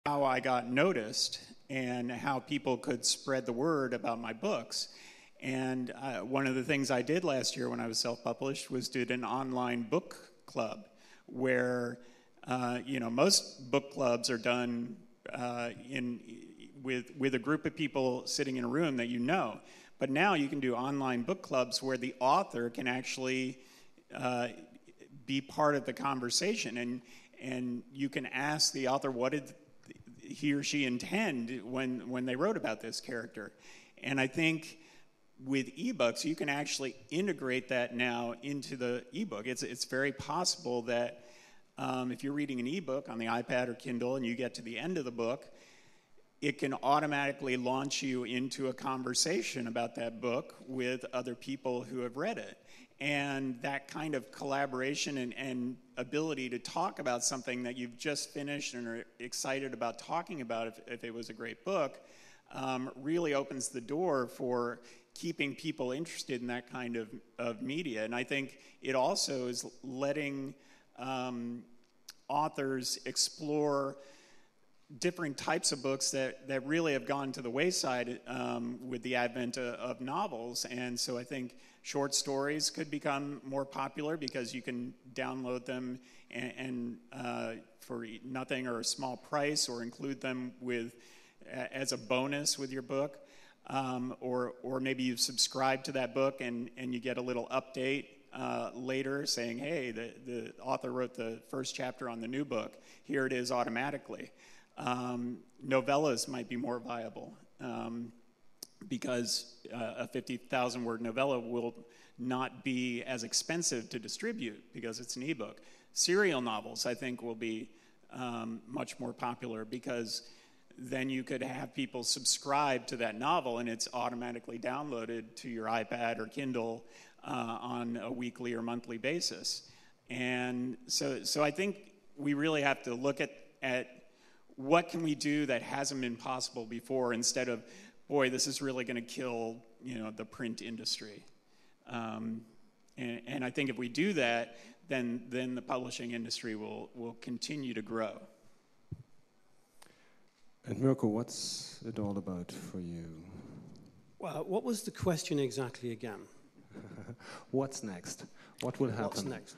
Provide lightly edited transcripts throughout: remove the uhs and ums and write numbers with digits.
how I got noticed and how people could spread the word about my books. And one of the things I did last year when I was self-published was did an online book club where, most book clubs are done with a group of people sitting in a room that you know. But now you can do online book clubs where the author can actually be part of the conversation, and you can ask the author what did he or she intend when they wrote about this character. And I think with ebooks, you can actually integrate that now into the ebook. It's very possible that if you're reading an ebook on the iPad or Kindle and you get to the end of the book, it can automatically launch you into a conversation about that book with other people who have read it. And that kind of collaboration and ability to talk about something that you've just finished and are excited about talking about if it was a great book, really opens the door for keeping people interested in that kind of media. And I think it also is letting authors explore different types of books that really have gone to the wayside with the advent of novels. And so I think short stories could become more popular because you can download them and for nothing or a small price, or include them as a bonus with your book. Or maybe you subscribe to that book and you get a little update later saying, hey, the author wrote the first chapter on the new book. Here it is automatically. Novellas might be more viable because a 50,000 word novella will not be as expensive to distribute because it's an ebook. Serial novels, I think, will be much more popular because then you could have people subscribe to that novel and it's automatically downloaded to your iPad or Kindle on a weekly or monthly basis. And so I think we really have to look at what can we do that hasn't been possible before, instead of, boy, this is really going to kill, the print industry. And I think if we do that, then the publishing industry will continue to grow. And Mirko, what's it all about for you? Well, what was the question exactly again? What's next? What will happen? What's next?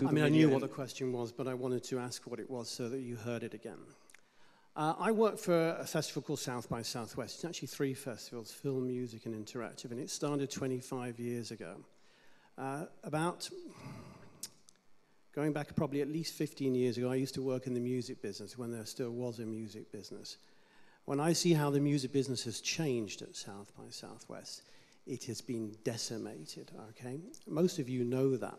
I knew what the question was, but I wanted to ask what it was so that you heard it again. I work for a festival called South by Southwest. It's actually 3 festivals, film, music, and interactive, and it started 25 years ago. Going back probably at least 15 years ago, I used to work in the music business when there still was a music business. When I see how the music business has changed at South by Southwest, it has been decimated, okay? Most of you know that.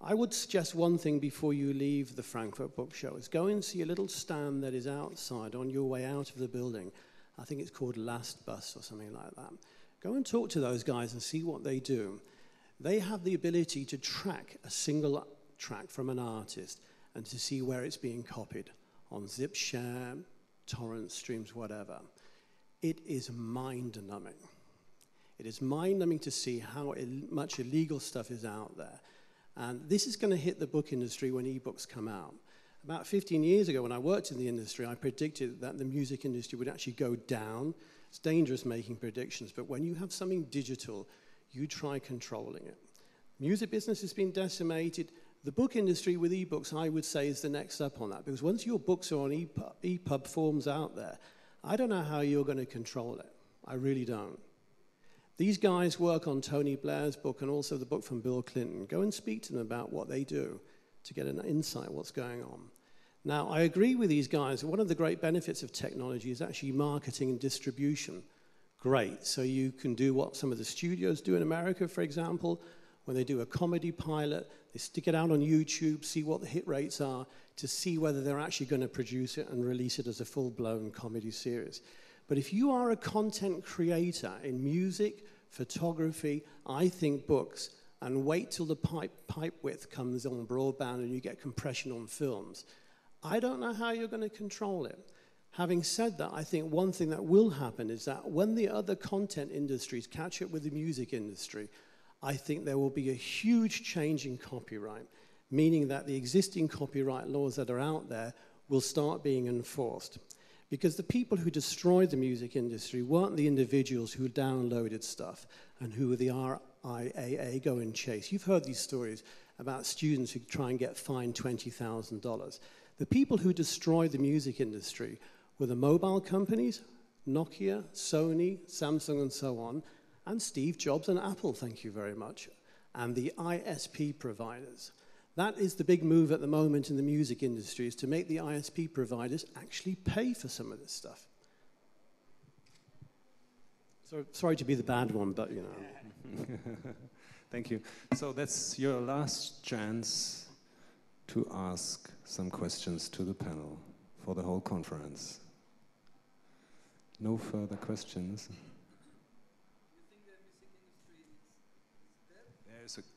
I would suggest one thing before you leave the Frankfurt Book Show is go and see a little stand that is outside on your way out of the building. I think it's called Last Bus or something like that. Go and talk to those guys and see what they do. They have the ability to track a single track from an artist and to see where it's being copied on ZipShare, torrent streams, whatever. It is mind-numbing. It is mind-numbing to see how much illegal stuff is out there. And this is going to hit the book industry when ebooks come out. About 15 years ago, when I worked in the industry, I predicted that the music industry would actually go down. It's dangerous making predictions, but when you have something digital, you try controlling it. Music business has been decimated. The book industry with ebooks, I would say, is the next up on that, because once your books are on EPUB forms out there, I don't know how you're going to control it. I really don't. These guys work on Tony Blair's book and also the book from Bill Clinton. Go and speak to them about what they do to get an insight what's going on. Now, I agree with these guys. One of the great benefits of technology is actually marketing and distribution. Great. So you can do what some of the studios do in America, for example. When they do a comedy pilot, they stick it out on YouTube, see what the hit rates are, to see whether they're actually going to produce it and release it as a full-blown comedy series. But if you are a content creator in music, photography, I think books, and wait till the pipe width comes on broadband and you get compression on films, I don't know how you're going to control it. Having said that, I think one thing that will happen is that when the other content industries catch up with the music industry, I think there will be a huge change in copyright, meaning that the existing copyright laws that are out there will start being enforced. Because the people who destroyed the music industry weren't the individuals who downloaded stuff and who the RIAA go and chase. You've heard these stories about students who try and get fined $20,000. The people who destroyed the music industry were the mobile companies, Nokia, Sony, Samsung, and so on, and Steve Jobs and Apple, thank you very much, and the ISP providers. That is the big move at the moment in the music industry, is to make the ISP providers actually pay for some of this stuff. So, sorry to be the bad one, but you know. Thank you. So that's your last chance to ask some questions to the panel for the whole conference. No further questions?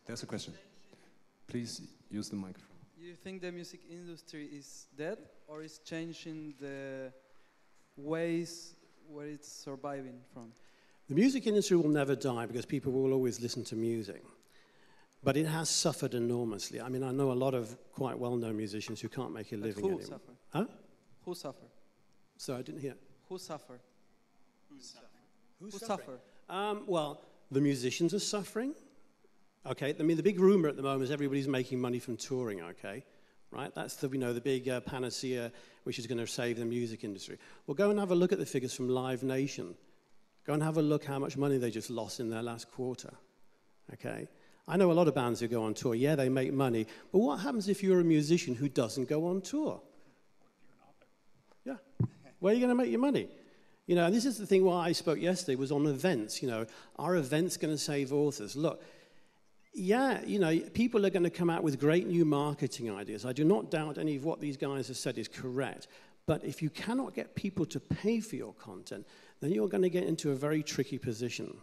There's a question. Please use the microphone. You think the music industry is dead, or is changing the ways where it's surviving from? The music industry will never die because people will always listen to music. But it has suffered enormously. I mean, I know a lot of quite well-known musicians who can't make a living who anymore. suffer? Huh? Who suffer? So I didn't hear. Who suffer? Who suffer? Well, the musicians are suffering. Okay, I mean, the big rumor at the moment is everybody's making money from touring, okay? Right? That's the, the big panacea which is going to save the music industry. Well, go and have a look at the figures from Live Nation. Go and have a look how much money they just lost in their last quarter, okay? I know a lot of bands who go on tour. Yeah, they make money. But what happens if you're a musician who doesn't go on tour? Yeah. Where are you going to make your money? And this is the thing why I spoke yesterday was on events. Are events going to save authors? Look, yeah, people are going to come out with great new marketing ideas. I do not doubt any of what these guys have said is correct. But if you cannot get people to pay for your content, then you're going to get into a very tricky position.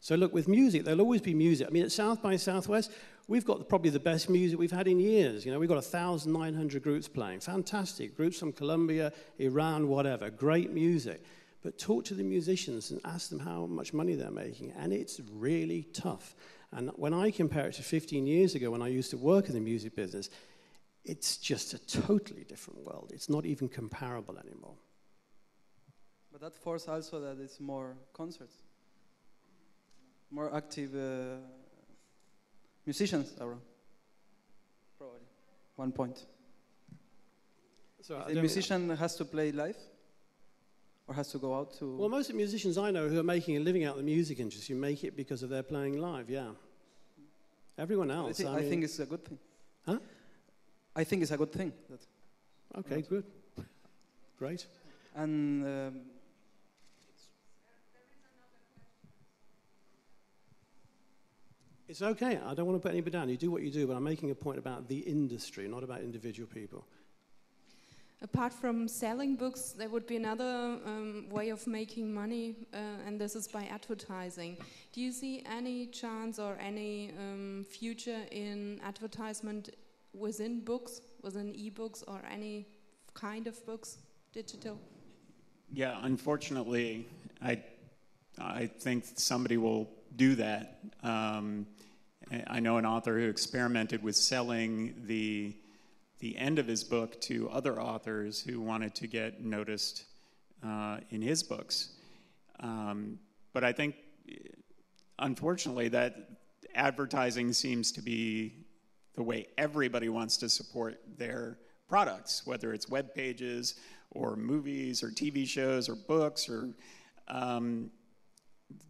So look, with music, there'll always be music. I mean, at South by Southwest, we've got probably the best music we've had in years. We've got 1,900 groups playing. Fantastic. Groups from Colombia, Iran, whatever. Great music. But talk to the musicians and ask them how much money they're making. And it's really tough. And when I compare it to 15 years ago when I used to work in the music business, it's just a totally different world. It's not even comparable anymore. But that forces also that it's more concerts. More active musicians around. Probably. One point. So the musician has to play live? Or has to go out to... Well, most of the musicians I know who are making a living out of the music industry make it because of their playing live, yeah. Everyone else, I think it's a good thing. Huh? I think it's a good thing. Okay, good. Great. And... It's okay. I don't want to put anybody down. You do what you do, but I'm making a point about the industry, not about individual people. Apart from selling books, there would be another way of making money, and this is by advertising. Do you see any chance or any future in advertisement within books, within e-books, or any kind of books, digital? Yeah, unfortunately, I think somebody will do that. I know an author who experimented with selling the end of his book to other authors who wanted to get noticed in his books. But I think, unfortunately, that advertising seems to be the way everybody wants to support their products, whether it's web pages or movies or TV shows or books or...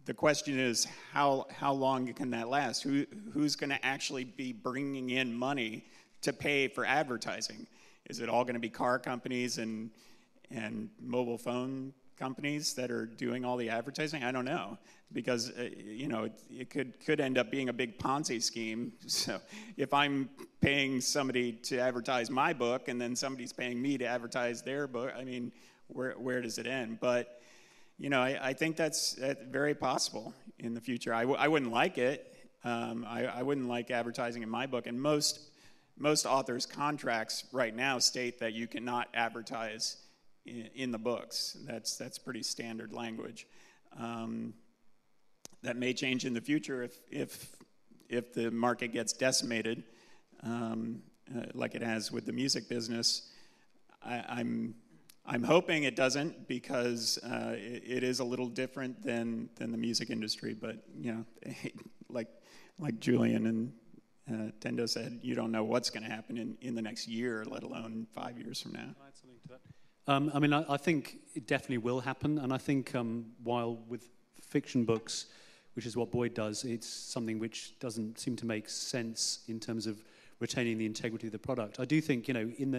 the question is, how long can that last? Who's going to actually be bringing in money to pay for advertising? Is it all going to be car companies and mobile phone companies that are doing all the advertising? I don't know, because it could end up being a big Ponzi scheme. So if I'm paying somebody to advertise my book and then somebody's paying me to advertise their book, I mean, where does it end? But I think that's very possible in the future. I wouldn't like it. I wouldn't like advertising in my book. And most authors' contracts right now state that you cannot advertise in the books. That's pretty standard language. That may change in the future if the market gets decimated, like it has with the music business. I'm hoping it doesn't, because it is a little different than the music industry. But you know, like Julian and Tendo said, you don't know what's going to happen in the next year, let alone 5 years from now. Can I add something to that? I mean, I think it definitely will happen, and I think while with fiction books, which is what Boyd does, it's something which doesn't seem to make sense in terms of retaining the integrity of the product. I do think, you know, in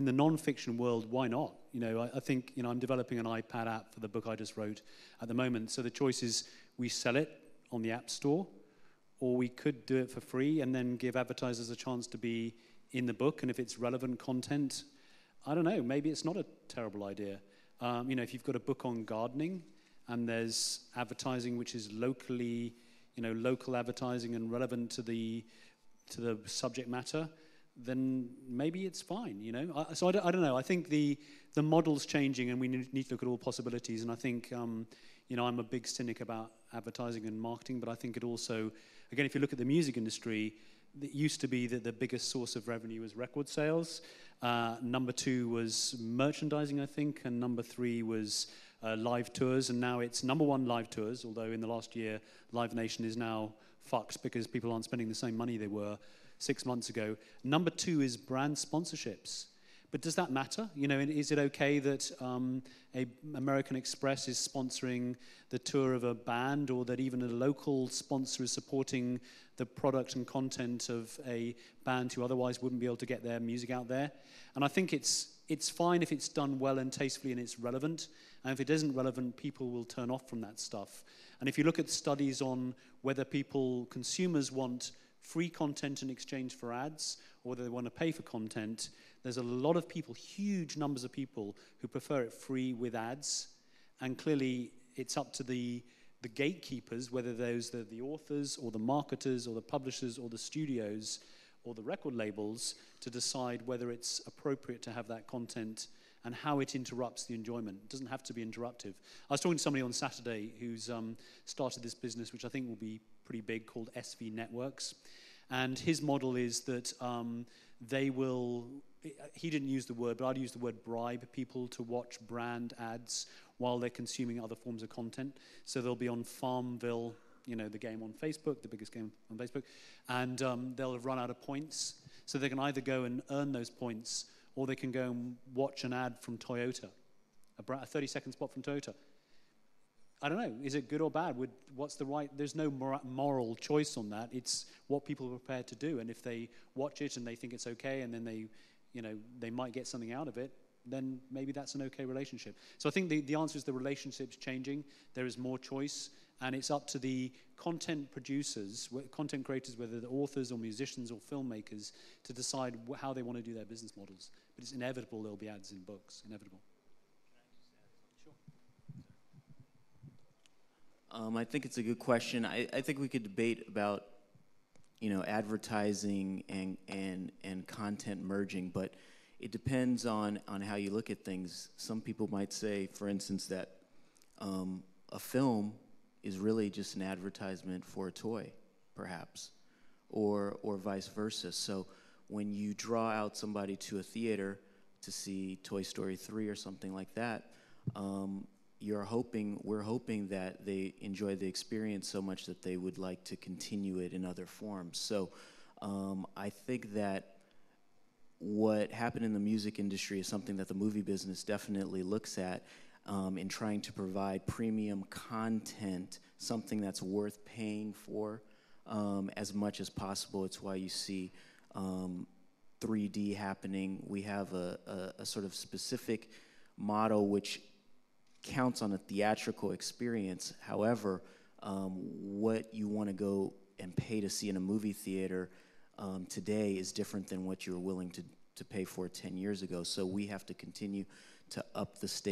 the non-fiction world, why not? You know, I think, you know, I'm developing an iPad app for the book I just wrote at the moment. So the choice is we sell it on the App Store, or we could do it for free and then give advertisers a chance to be in the book. And if it's relevant content, I don't know, maybe it's not a terrible idea. You know, if you've got a book on gardening and there's advertising which is locally, you know, local advertising and relevant to the subject matter, then maybe it's fine, you know. So I don't know. I think the model's changing, and we need to look at all possibilities. And I think, you know, I'm a big cynic about advertising and marketing, but I think it also, again, if you look at the music industry, it used to be that the biggest source of revenue was record sales. Number 2 was merchandising, I think, and number 3 was live tours, and now it's number 1 live tours, although in the last year, Live Nation is now fucked because people aren't spending the same money they were 6 months ago. Number 2 is brand sponsorships. But does that matter? You know, is it okay that American Express is sponsoring the tour of a band, or that even a local sponsor is supporting the product and content of a band who otherwise wouldn't be able to get their music out there? And I think it's fine if it's done well and tastefully and it's relevant. And if it isn't relevant, people will turn off from that stuff. And if you look at studies on whether consumers want free content in exchange for ads, or whether they want to pay for content, there's a lot of people, huge numbers of people, who prefer it free with ads. And clearly, it's up to the gatekeepers, whether those are the authors or the marketers or the publishers or the studios or the record labels, to decide whether it's appropriate to have that content and how it interrupts the enjoyment. It doesn't have to be interruptive. I was talking to somebody on Saturday who's started this business, which I think will be pretty big, called SV Networks. And his model is that they will, he didn't use the word, but I'd use the word bribe people to watch brand ads while they're consuming other forms of content. So they'll be on Farmville, you know, the game on Facebook, the biggest game on Facebook, and they'll have run out of points. So they can either go and earn those points, or they can go and watch an ad from Toyota, a 30-second spot from Toyota. I don't know, is it good or bad? What's the right, there's no moral choice on that. It's what people are prepared to do. And if they watch it and they think it's okay, and then they might get something out of it, then maybe that's an okay relationship. So I think the answer is the relationship's changing. There is more choice, and it's up to the content producers, content creators, whether they're authors or musicians or filmmakers, to decide how they want to do their business models. But it's inevitable there'll be ads in books, inevitable. I think it's a good question. I think we could debate about, you know, advertising and content merging, but it depends on how you look at things. Some people might say, for instance, that a film is really just an advertisement for a toy, perhaps, or vice versa. So when you draw out somebody to a theater to see Toy Story 3 or something like that, we're hoping that they enjoy the experience so much that they would like to continue it in other forms. So I think that what happened in the music industry is something that the movie business definitely looks at in trying to provide premium content, something that's worth paying for as much as possible. It's why you see 3D happening. We have a sort of specific model which counts on a theatrical experience. However, what you want to go and pay to see in a movie theater today is different than what you were willing to pay for 10 years ago. So we have to continue to up the stakes